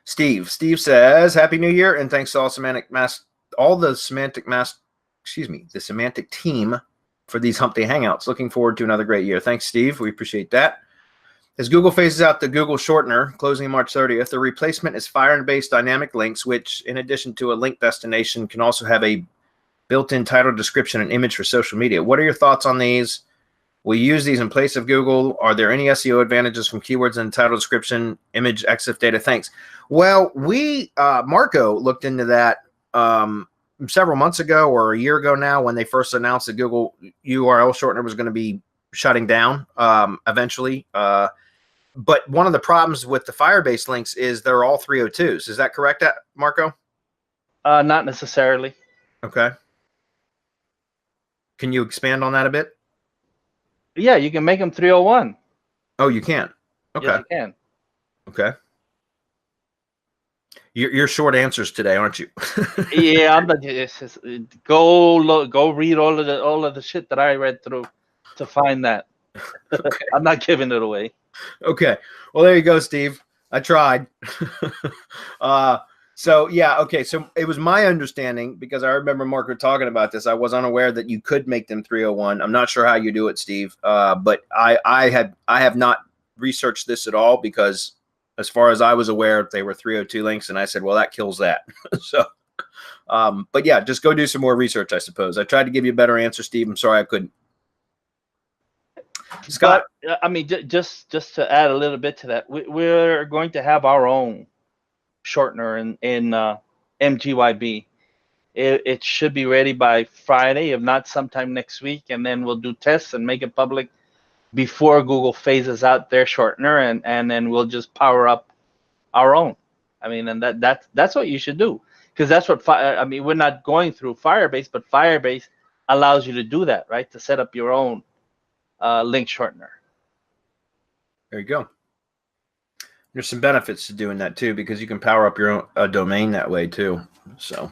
Steve. Steve says, "Happy New Year and thanks to the Semantic team for these Hump Day Hangouts. Looking forward to another great year." Thanks, Steve. We appreciate that. As Google phases out the Google shortener, closing March 30th, the replacement is Firebase dynamic links, which, in addition to a link destination, can also have a built-in title, description, and image for social media. What are your thoughts on these? Will you use these in place of Google? Are there any SEO advantages from keywords in title, description, image, EXIF data? Thanks. Well, Marco looked into that several months ago or a year ago now when they first announced that Google URL shortener was going to be shutting down eventually. But one of the problems with the Firebase links is they're all 302s. Is that correct, Marco? Not necessarily. Okay. Can you expand on that a bit? Yeah, you can make them 301. Oh, you can? Okay. Yes, you can. Okay. You're short answers today, aren't you? Yeah, I'm not. Go read all of the shit that I read through to find that. Okay. I'm not giving it away. Okay. Well, there you go, Steve. I tried. So yeah, okay. So it was my understanding, because I remember Marco talking about this. I was unaware that you could make them 301. I'm not sure how you do it, Steve. But I have not researched this at all, because as far as I was aware, they were 302 links, and I said, well, that kills that. So, but yeah, just go do some more research, I suppose. I tried to give you a better answer, Steve. I'm sorry I couldn't. Scott, but, I mean, just to add a little bit to that, we're going to have our own shortener in MGYB. It should be ready by Friday, if not sometime next week, and then we'll do tests and make it public before Google phases out their shortener, and then we'll just power up our own. I mean, and that's what you should do, because that's what we're not going through Firebase, but Firebase allows you to do that, right? To set up your own link shortener. There you go. There's some benefits to doing that too, because you can power up your own domain that way too. So